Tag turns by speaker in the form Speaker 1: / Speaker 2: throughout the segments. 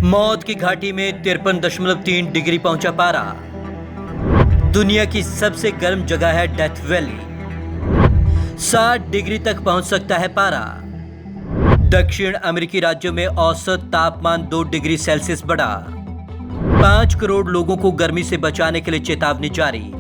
Speaker 1: मौत की घाटी में 53.3 डिग्री पहुंचा पारा। दुनिया की सबसे गर्म जगह है डेथ वैली। 60 डिग्री तक पहुंच सकता है पारा। दक्षिण अमेरिकी राज्यों में औसत तापमान 2 डिग्री सेल्सियस बढ़ा। 5 करोड़ लोगों को गर्मी से बचाने के लिए चेतावनी जारी।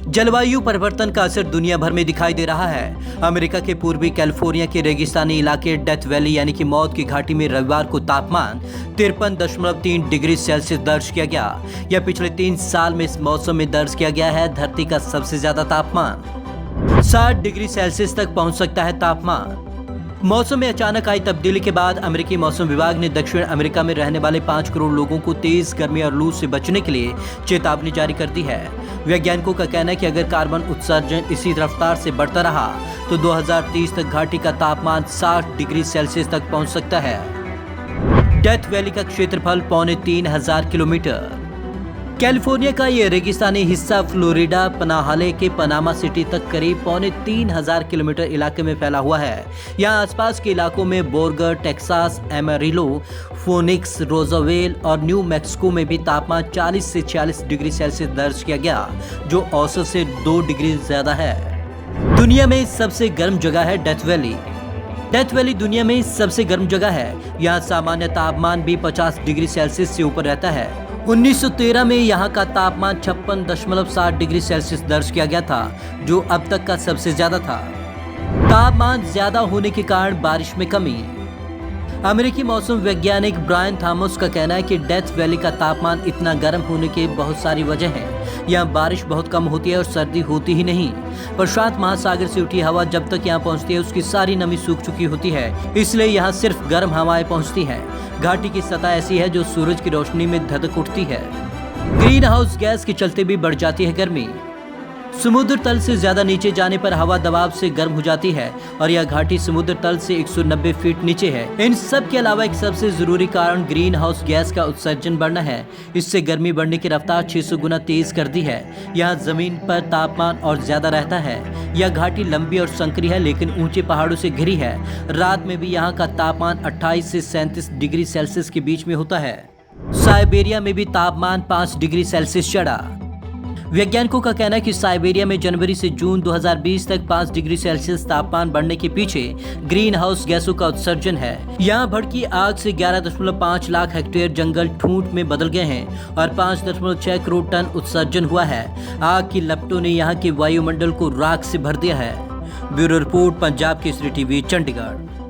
Speaker 1: जलवायु परिवर्तन का असर दुनिया भर में दिखाई दे रहा है। अमेरिका के पूर्वी कैलिफोर्निया के रेगिस्तानी इलाके डेथ वैली यानी कि मौत की घाटी में रविवार को तापमान 53.3 डिग्री सेल्सियस दर्ज किया गया। यह पिछले 3 साल में इस मौसम में दर्ज किया गया है धरती का सबसे ज्यादा तापमान। 60 डिग्री सेल्सियस तक पहुंच सकता है तापमान। मौसम में अचानक आई तब्दीली के बाद अमेरिकी मौसम विभाग ने दक्षिण अमेरिका में रहने वाले 5 करोड़ लोगों को तेज गर्मी और लू से बचने के लिए चेतावनी जारी कर दी है। वैज्ञानिकों का कहना है कि अगर कार्बन उत्सर्जन इसी रफ्तार से बढ़ता रहा तो 2030 तक घाटी का तापमान 60 डिग्री सेल्सियस तक पहुंच सकता है। डेथ वैली का क्षेत्रफल 3,500 किलोमीटर। कैलिफोर्निया का ये रेगिस्तानी हिस्सा फ्लोरिडा पनाहाले के पनामा सिटी तक करीब 3,500 किलोमीटर इलाके में फैला हुआ है। यहाँ आसपास के इलाकों में बोर्गर, टेक्सास, एमेरिलो, फोनिक्स, रोजावेल और न्यू मैक्सिको में भी तापमान 40 से 46 डिग्री सेल्सियस दर्ज किया गया, जो औसत से 2 डिग्री ज्यादा है। दुनिया में सबसे गर्म जगह है डेथ वैली। डेथ वैली दुनिया में सबसे गर्म जगह है। यहाँ सामान्य तापमान भी 50 डिग्री सेल्सियस से ऊपर रहता है। 1913 में यहाँ का तापमान 56.7 डिग्री सेल्सियस दर्ज किया गया था, जो अब तक का सबसे ज्यादा था। तापमान ज्यादा होने के कारण बारिश में कमी। अमेरिकी मौसम वैज्ञानिक ब्रायन थॉमस का कहना है कि डेथ वैली का तापमान इतना गर्म होने के बहुत सारी वजह हैं। यहाँ बारिश बहुत कम होती है और सर्दी होती ही नहीं। प्रशांत महासागर से उठी हवा जब तक यहाँ पहुँचती है उसकी सारी नमी सूख चुकी होती है, इसलिए यहाँ सिर्फ गर्म हवाएं पहुँचती हैं। घाटी की सतह ऐसी है जो सूरज की रोशनी में धधक उठती है। ग्रीन हाउस गैस के चलते भी बढ़ जाती है गर्मी। समुद्र तल से ज्यादा नीचे जाने पर हवा दबाव से गर्म हो जाती है और यह घाटी समुद्र तल से 190 फीट नीचे है। इन सब के अलावा एक सबसे जरूरी कारण ग्रीन हाउस गैस का उत्सर्जन बढ़ना है। इससे गर्मी बढ़ने की रफ्तार 600 गुना तेज कर दी है। यहाँ जमीन पर तापमान और ज्यादा रहता है। यह घाटी लंबी और संकरी है लेकिन ऊंचे पहाड़ों से घिरी है। रात में भी यहाँ का तापमान 28 से 37 डिग्री सेल्सियस के बीच में होता है। साइबेरिया में भी तापमान 5 डिग्री सेल्सियस चढ़ा। वैज्ञानिकों का कहना है कि साइबेरिया में जनवरी से जून 2020 तक 5 डिग्री सेल्सियस तापमान बढ़ने के पीछे ग्रीन हाउस गैसों का उत्सर्जन है। यहाँ भड़की आग से 11.5 लाख हेक्टेयर जंगल ठूंठ में बदल गए हैं और 5.6 करोड़ टन उत्सर्जन हुआ है। आग की लपटों ने यहाँ के वायुमंडल को राख से भर दिया है। Bureau report, Punjab Kesari TV, Chandigarh.